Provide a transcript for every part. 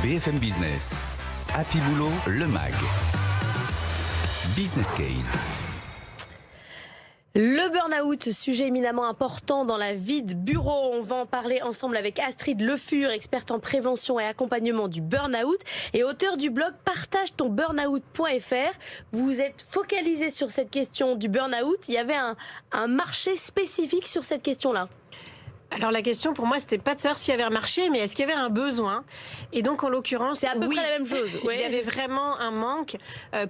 BFM Business, Happy Boulot, le MAG, Business Case. Le burn-out, sujet éminemment important dans la vie de bureau. On va en parler ensemble avec Astrid Le Fur, experte en prévention et accompagnement du burn-out et auteur du blog partagetonburnout.fr. Vous êtes focalisé sur cette question du burn-out. Il y avait un marché spécifique sur cette question-là. Alors la question pour moi, c'était pas de savoir s'il y avait un marché, mais est-ce qu'il y avait un besoin? Et donc en l'occurrence, c'est à peu près la même chose. Il y avait vraiment un manque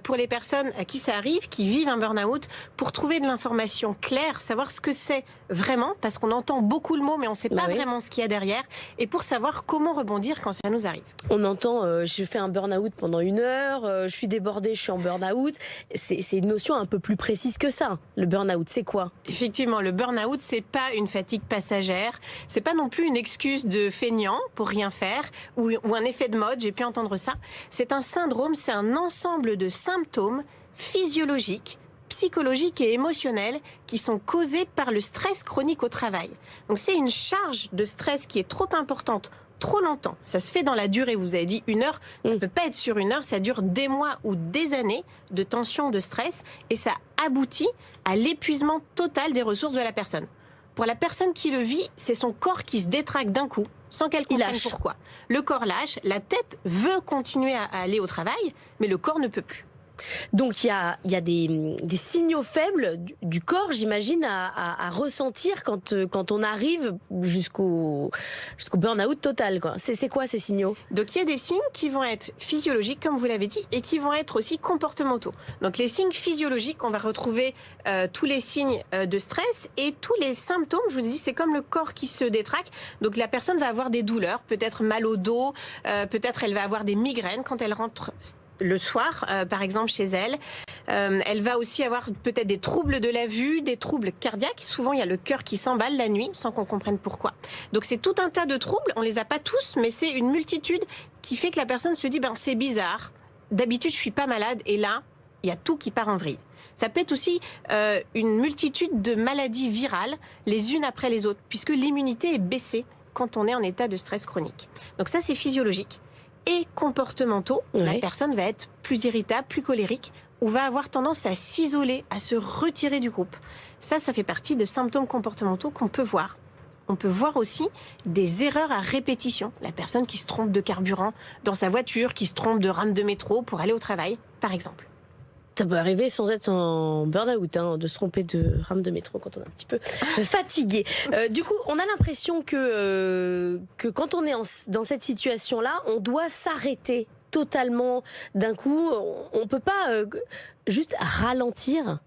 pour les personnes à qui ça arrive, qui vivent un burn-out, pour trouver de l'information claire, savoir ce que c'est vraiment, parce qu'on entend beaucoup le mot, mais on ne sait pas vraiment ce qu'il y a derrière, et pour savoir comment rebondir quand ça nous arrive. On entend, je fais un burn-out pendant 1 heure, je suis débordée, je suis en burn-out. C'est une notion un peu plus précise que ça. Le burn-out, c'est quoi? Effectivement, le burn-out, c'est pas une fatigue passagère. C'est pas non plus une excuse de feignant pour rien faire ou un effet de mode, j'ai pu entendre ça. C'est un syndrome, c'est un ensemble de symptômes physiologiques, psychologiques et émotionnels qui sont causés par le stress chronique au travail. Donc c'est une charge de stress qui est trop importante, trop longtemps. Ça se fait dans la durée, vous avez dit 1 heure, ça ne peut pas être sur 1 heure, ça dure des mois ou des années de tension, de stress, et ça aboutit à l'épuisement total des ressources de la personne. Pour la personne qui le vit, c'est son corps qui se détraque d'un coup, sans qu'elle comprenne pourquoi. Le corps lâche, la tête veut continuer à aller au travail, mais le corps ne peut plus. Donc il y a des signaux faibles du corps, j'imagine, à ressentir quand on arrive jusqu'au burn-out total, quoi. C'est quoi ces signaux? Donc il y a des signes qui vont être physiologiques, comme vous l'avez dit, et qui vont être aussi comportementaux. Donc les signes physiologiques, on va retrouver tous les signes de stress et tous les symptômes. Je vous ai dit, c'est comme le corps qui se détraque. Donc la personne va avoir des douleurs, peut-être mal au dos, peut-être elle va avoir des migraines quand elle rentre le soir, par exemple, chez elle. Elle va aussi avoir peut-être des troubles de la vue, des troubles cardiaques. Souvent, il y a le cœur qui s'emballe la nuit sans qu'on comprenne pourquoi. Donc, c'est tout un tas de troubles. On les a pas tous, mais c'est une multitude qui fait que la personne se dit, c'est bizarre. D'habitude, je suis pas malade. Et là, il y a tout qui part en vrille. Ça peut être aussi une multitude de maladies virales, les unes après les autres, puisque l'immunité est baissée quand on est en état de stress chronique. Donc ça, c'est physiologique. Et comportementaux, la personne va être plus irritable, plus colérique, ou va avoir tendance à s'isoler, à se retirer du groupe. Ça fait partie de symptômes comportementaux qu'on peut voir. On peut voir aussi des erreurs à répétition. La personne qui se trompe de carburant dans sa voiture, qui se trompe de rame de métro pour aller au travail, par exemple. Ça peut arriver sans être en burn-out, de se tromper de rame de métro quand on est un petit peu fatigué. Du coup, on a l'impression que quand on est dans cette situation-là, on doit s'arrêter totalement d'un coup. On peut pas juste ralentir.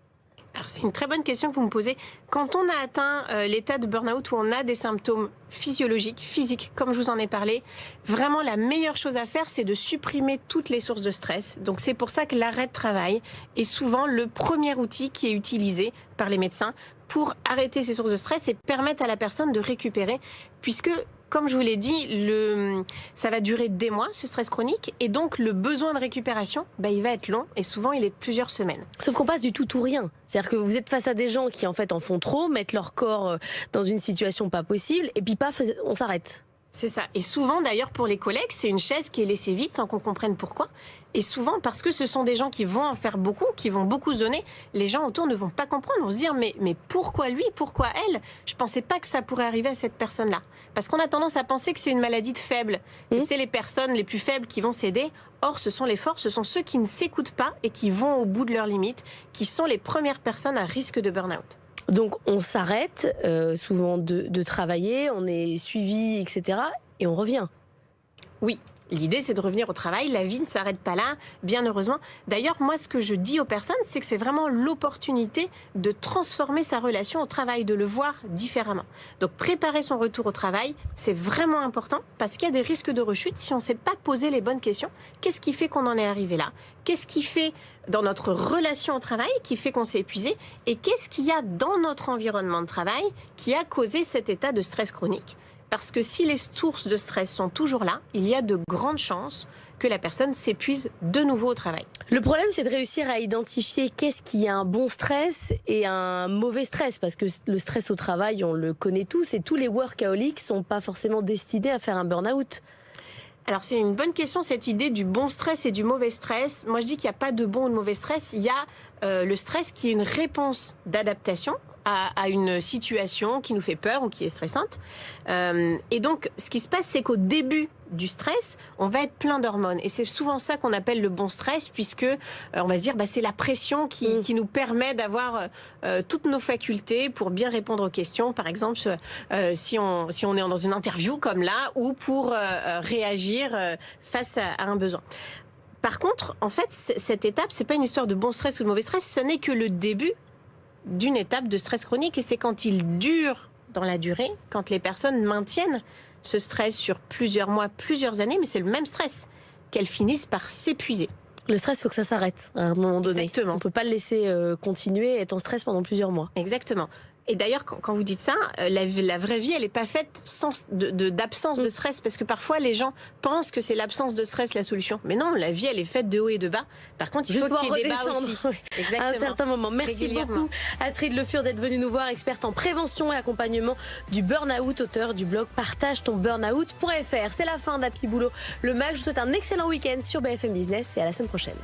Alors, c'est une très bonne question que vous me posez. Quand on a atteint l'état de burn-out où on a des symptômes physiologiques, physiques, comme je vous en ai parlé, vraiment la meilleure chose à faire, c'est de supprimer toutes les sources de stress. Donc c'est pour ça que l'arrêt de travail est souvent le premier outil qui est utilisé par les médecins pour arrêter ces sources de stress et permettre à la personne de récupérer, puisque comme je vous l'ai dit, ça va durer des mois, ce stress chronique, et donc le besoin de récupération, il va être long, et souvent il est de plusieurs semaines. Sauf qu'on passe du tout ou rien. C'est-à-dire que vous êtes face à des gens qui en fait en font trop, mettent leur corps dans une situation pas possible, et puis paf, on s'arrête. C'est ça. Et souvent, d'ailleurs, pour les collègues, c'est une chaise qui est laissée vide sans qu'on comprenne pourquoi. Et souvent, parce que ce sont des gens qui vont en faire beaucoup, qui vont beaucoup se donner, les gens autour ne vont pas comprendre, vont se dire mais pourquoi lui, pourquoi elle? Je pensais pas que ça pourrait arriver à cette personne-là. Parce qu'on a tendance à penser que c'est une maladie de faibles. C'est les personnes les plus faibles qui vont s'aider. Or, ce sont les forts, ce sont ceux qui ne s'écoutent pas et qui vont au bout de leurs limites, qui sont les premières personnes à risque de burn-out. Donc on s'arrête souvent de travailler, on est suivi, etc. et on revient. Oui, l'idée c'est de revenir au travail, la vie ne s'arrête pas là, bien heureusement. D'ailleurs, moi ce que je dis aux personnes, c'est que c'est vraiment l'opportunité de transformer sa relation au travail, de le voir différemment. Donc préparer son retour au travail, c'est vraiment important parce qu'il y a des risques de rechute si on ne sait pas poser les bonnes questions. Qu'est-ce qui fait qu'on en est arrivé là? Qu'est-ce qui fait dans notre relation au travail qui fait qu'on s'est épuisé? Et qu'est-ce qu'il y a dans notre environnement de travail qui a causé cet état de stress chronique? Parce que si les sources de stress sont toujours là, il y a de grandes chances que la personne s'épuise de nouveau au travail. Le problème, c'est de réussir à identifier qu'est-ce qui est un bon stress et un mauvais stress. Parce que le stress au travail, on le connaît tous, et tous les workaholics sont pas forcément destinés à faire un burn-out. Alors c'est une bonne question, cette idée du bon stress et du mauvais stress. Moi je dis qu'il n'y a pas de bon ou de mauvais stress, il y a le stress qui est une réponse d'adaptation à une situation qui nous fait peur ou qui est stressante. Et donc ce qui se passe, c'est qu'au début du stress, on va être plein d'hormones. Et c'est souvent ça qu'on appelle le bon stress, puisque on va se dire c'est la pression qui nous permet d'avoir toutes nos facultés pour bien répondre aux questions. Par exemple, si on est dans une interview comme là, ou pour réagir face à un besoin. Par contre, en fait, cette étape, c'est pas une histoire de bon stress ou de mauvais stress, ce n'est que le début d'une étape de stress chronique, et c'est quand il dure dans la durée, quand les personnes maintiennent ce stress sur plusieurs mois, plusieurs années, mais c'est le même stress, qu'elles finissent par s'épuiser. Le stress, il faut que ça s'arrête à un moment donné. Exactement. On ne peut pas le laisser continuer, être en stress pendant plusieurs mois. Exactement. Et d'ailleurs, quand vous dites ça, la vraie vie, elle n'est pas faite d'absence de stress, parce que parfois les gens pensent que c'est l'absence de stress la solution. Mais non, la vie, elle est faite de haut et de bas. Par contre, il faut qu'il y ait des bas aussi. Exactement. À un certain moment. Merci beaucoup, Astrid Le Fur, d'être venue nous voir, experte en prévention et accompagnement du burn-out, auteur du blog partagetonburnout.fr. C'est la fin d'Happy Boulot, le mag. Je vous souhaite un excellent week-end sur BFM Business et à la semaine prochaine.